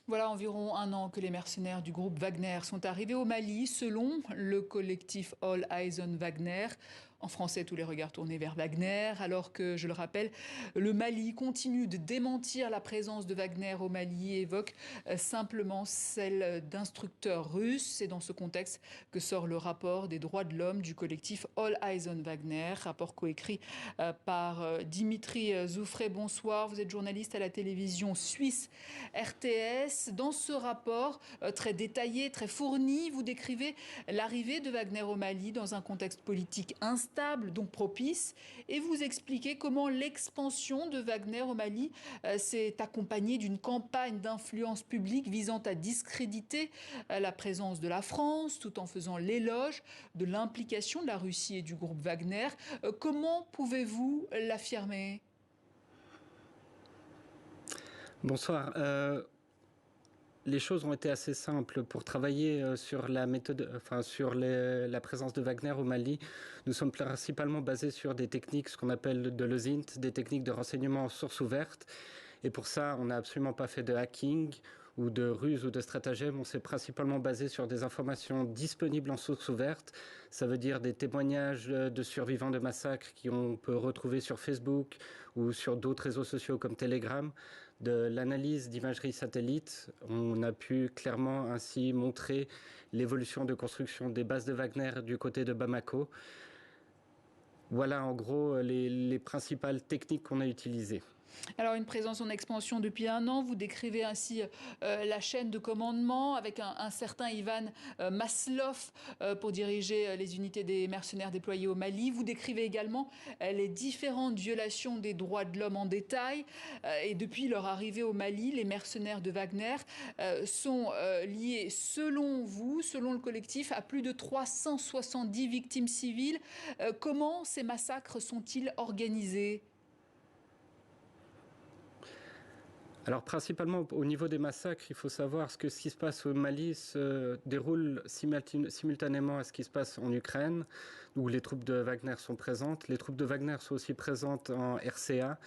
Voilà environ un an que les mercenaires du groupe Wagner sont arrivés au Mali, selon le collectif All Eyes on Wagner. En français, tous les regards tournés vers Wagner, alors que, je le rappelle, le Mali continue de démentir la présence de Wagner au Mali et évoque simplement celle d'instructeurs russes. C'est dans ce contexte que sort le rapport des droits de l'homme du collectif All Eyes on Wagner, rapport coécrit par Dimitri Zoufré. Bonsoir, vous êtes journaliste à la télévision suisse RTS. Dans ce rapport très détaillé, très fourni, vous décrivez l'arrivée de Wagner au Mali dans un contexte politique instable, donc propice, et vous expliquez comment l'expansion de Wagner au Mali s'est accompagnée d'une campagne d'influence publique visant à discréditer la présence de la France, tout en faisant l'éloge de l'implication de la Russie et du groupe Wagner. Comment pouvez-vous l'affirmer ? Bonsoir. Les choses ont été assez simples. Pour travailler sur la méthode, la présence de Wagner au Mali, nous sommes principalement basés sur des techniques, ce qu'on appelle de l'OSINT, des techniques de renseignement en source ouverte. Et pour ça, on n'a absolument pas fait de hacking ou de ruse ou de stratagème. On s'est principalement basé sur des informations disponibles en source ouverte. Ça veut dire des témoignages de survivants de massacres qu'on peut retrouver sur Facebook ou sur d'autres réseaux sociaux comme Telegram, de l'analyse d'imagerie satellite. On a pu clairement ainsi montrer l'évolution de construction des bases de Wagner du côté de Bamako. Voilà en gros les principales techniques qu'on a utilisées. Alors une présence en expansion depuis un an, vous décrivez ainsi la chaîne de commandement avec un certain Ivan Maslov pour diriger les unités des mercenaires déployés au Mali. Vous décrivez également les différentes violations des droits de l'homme en détail. Et depuis leur arrivée au Mali, les mercenaires de Wagner sont liés, selon vous, selon le collectif, à plus de 370 victimes civiles. Comment ces massacres sont-ils organisés ? Alors principalement au niveau des massacres, il faut savoir que ce qui se passe au Mali se déroule simultanément à ce qui se passe en Ukraine, où les troupes de Wagner sont présentes. Les troupes de Wagner sont aussi présentes en RCA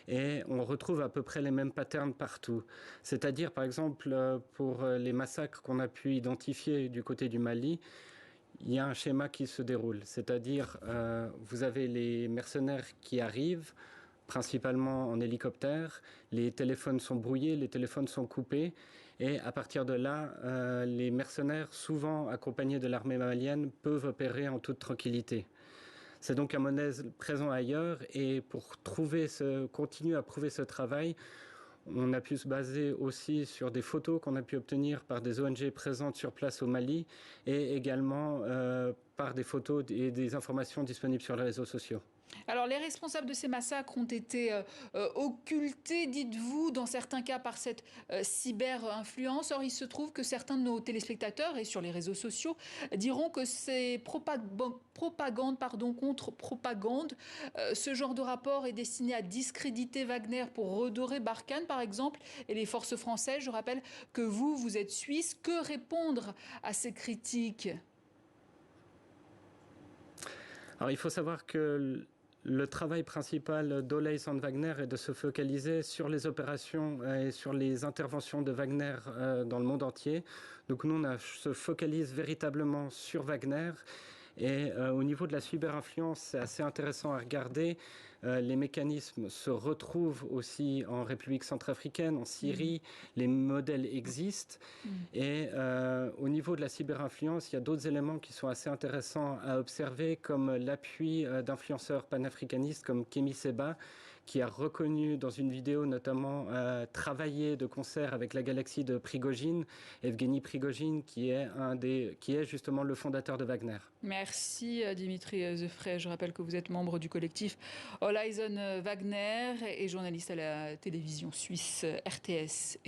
et on retrouve à peu près les mêmes patterns partout. C'est-à-dire par exemple pour les massacres qu'on a pu identifier du côté du Mali, il y a un schéma qui se déroule. C'est-à-dire vous avez les mercenaires qui arrivent, principalement en hélicoptère, les téléphones sont brouillés, les téléphones sont coupés, et à partir de là, les mercenaires, souvent accompagnés de l'armée malienne, peuvent opérer en toute tranquillité. C'est donc un modèle présent ailleurs, et pour continuer à prouver ce travail, on a pu se baser aussi sur des photos qu'on a pu obtenir par des ONG présentes sur place au Mali, et également par des photos et des informations disponibles sur les réseaux sociaux. Alors, les responsables de ces massacres ont été occultés, dites-vous, dans certains cas par cette cyber-influence. Or, il se trouve que certains de nos téléspectateurs, et sur les réseaux sociaux, diront que c'est propagande contre propagande. Ce genre de rapport est destiné à discréditer Wagner pour redorer Barkhane, par exemple, et les forces françaises. Je rappelle que vous êtes suisse. Que répondre à ces critiques ? Alors, il faut savoir que le travail principal d'All Eyes on Wagner est de se focaliser sur les opérations et sur les interventions de Wagner dans le monde entier. Donc nous, on se focalise véritablement sur Wagner. Et au niveau de la cyberinfluence, c'est assez intéressant à regarder. Les mécanismes se retrouvent aussi en République centrafricaine, en Syrie. Les modèles existent. Et au niveau de la cyberinfluence, il y a d'autres éléments qui sont assez intéressants à observer, comme l'appui d'influenceurs panafricanistes comme Kémy Séba, qui a reconnu dans une vidéo notamment travailler de concert avec la galaxie de Prigojine, Evgeny Prigojine, qui est justement le fondateur de Wagner. Merci Dimitri Zoufré. Je rappelle que vous êtes membre du collectif All Eyes on Wagner et journaliste à la télévision suisse RTS.